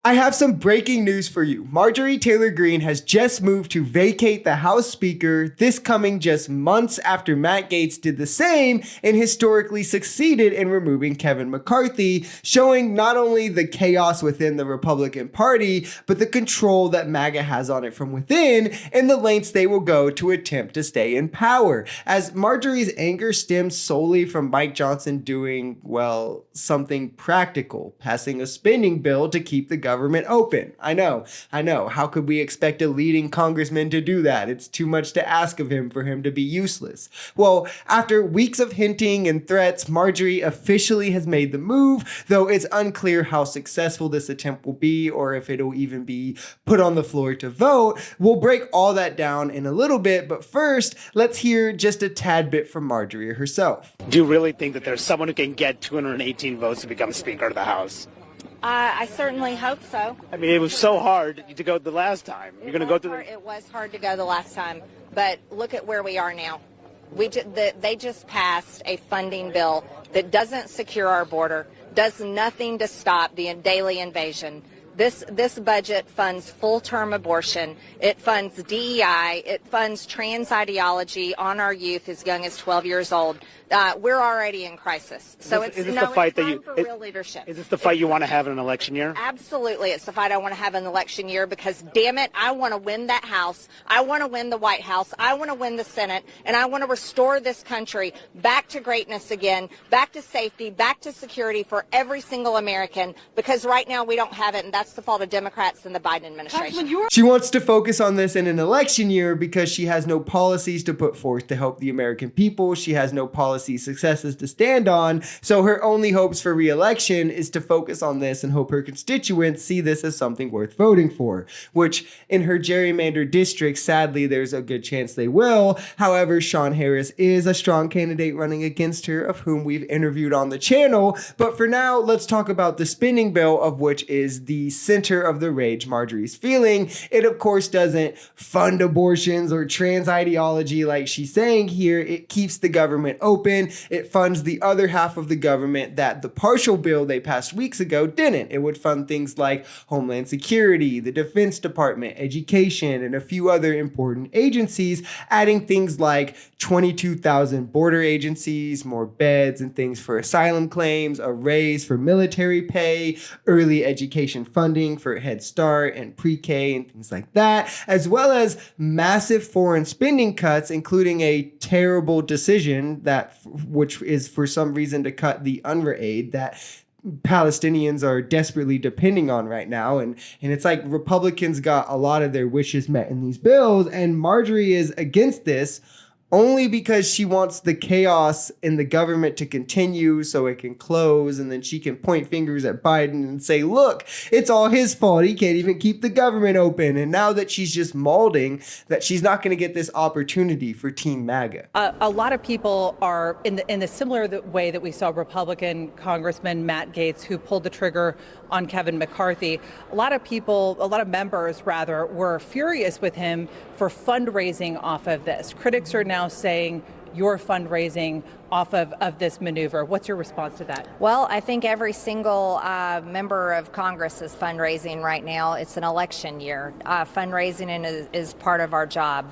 I have some breaking news for you. Marjorie Taylor Greene has just moved to vacate the House Speaker, this coming just months after Matt Gaetz did the same and historically succeeded in removing Kevin McCarthy, showing not only the chaos within the Republican Party, but the control that MAGA has on it from within and the lengths they will go to attempt to stay in power. As Marjorie's anger stems solely from Mike Johnson doing, well, something practical, passing a spending bill to keep the government open. I know. How could we expect a leading congressman to do that? It's too much to ask of him for him to be useless. Well, after weeks of hinting and threats, Marjorie officially has made the move, though it's unclear how successful this attempt will be or if it'll even be put on the floor to vote. We'll break all that down in a little bit, but first, let's hear just a tad bit from Marjorie herself. Do you really think that there's someone who can get 218 votes to become Speaker of the House? I certainly hope so. I mean, it was so hard to go the last time. You're going to go through It was hard to go the last time, but look at where we are now. They just passed a funding bill that doesn't secure our border, does nothing to stop the daily invasion. This budget funds full-term abortion. It funds DEI. It funds trans ideology on our youth as young as 12 years old. We're already in crisis. So is this the fight that real leadership. Is this the fight you want to have in an election year? Absolutely. It's the fight I want to have in an election year because, damn it, I want to win that House. I want to win the White House. I want to win the Senate. And I want to restore this country back to greatness again, back to safety, back to security for every single American because right now we don't have it, and that's the fault of Democrats and the Biden administration. She wants to focus on this in an election year because she has no policies to put forth to help the American people. She has no policy successes to stand on. So her only hopes for re-election is to focus on this and hope her constituents see this as something worth voting for, which in her gerrymandered district, sadly, there's a good chance they will. However, Sean Harris is a strong candidate running against her, of whom we've interviewed on the channel. But for now, let's talk about the spending bill, of which is the center of the rage Marjorie's feeling. It, of course, doesn't fund abortions or trans ideology like she's saying here. It keeps the government open. It funds the other half of the government that the partial bill they passed weeks ago didn't. It would fund things like Homeland Security, the Defense Department, education, and a few other important agencies, adding things like 22,000 border agencies, more beds and things for asylum claims, a raise for military pay, early education funding for Head Start and pre-K and things like that, as well as massive foreign spending cuts, including a terrible decision which is for some reason to cut the UNRWA aid that Palestinians are desperately depending on right now. And it's like Republicans got a lot of their wishes met in these bills, and Marjorie is against this only because she wants the chaos in the government to continue so it can close, and then she can point fingers at Biden and say, look, it's all his fault. He can't even keep the government open. And now that she's just molding that she's not going to get this opportunity for Team MAGA. A lot of people are in the similar way that we saw Republican Congressman Matt Gaetz, who pulled the trigger on Kevin McCarthy. A lot of members rather, were furious with him for fundraising off of this. Critics are now saying you're fundraising off of this maneuver. What's your response to that? Well, I think every single member of Congress is fundraising right now. It's an election year. Fundraising is part of our job.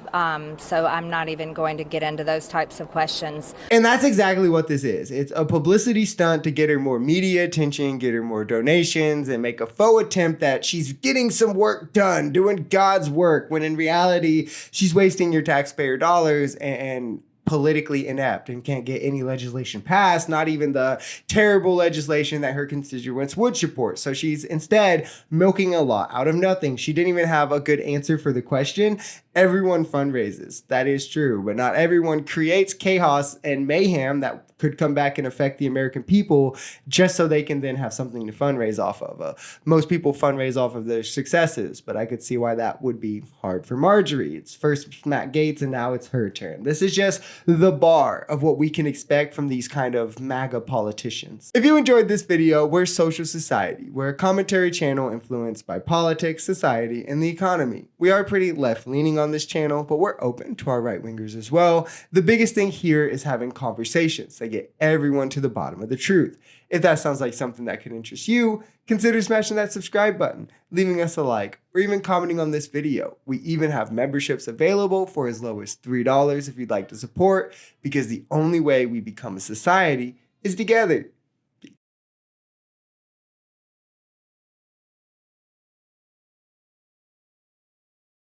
So I'm not even going to get into those types of questions. And that's exactly what this is. It's a publicity stunt to get her more media attention, get her more donations, and make a faux attempt that she's getting some work done, doing God's work, when in reality, she's wasting your taxpayer dollars and politically inept and can't get any legislation passed, not even the terrible legislation that her constituents would support. So she's instead milking a lot out of nothing. She didn't even have a good answer for the question. Everyone fundraises. That is true, but not everyone creates chaos and mayhem that could come back and affect the American people just so they can then have something to fundraise off of. Most people fundraise off of their successes, but I could see why that would be hard for Marjorie. It's first Matt Gaetz and now it's her turn. This is just the bar of what we can expect from these kind of MAGA politicians. If you enjoyed this video, we're Social Society. We're a commentary channel influenced by politics, society, and the economy. We are pretty left-leaning on this channel, but we're open to our right-wingers as well. The biggest thing here is having conversations that get everyone to the bottom of the truth. If that sounds like something that could interest you, consider smashing that subscribe button. leaving us a like, or even commenting on this video. We even have memberships available for as low as $3 if you'd like to support, because the only way we become a society is together.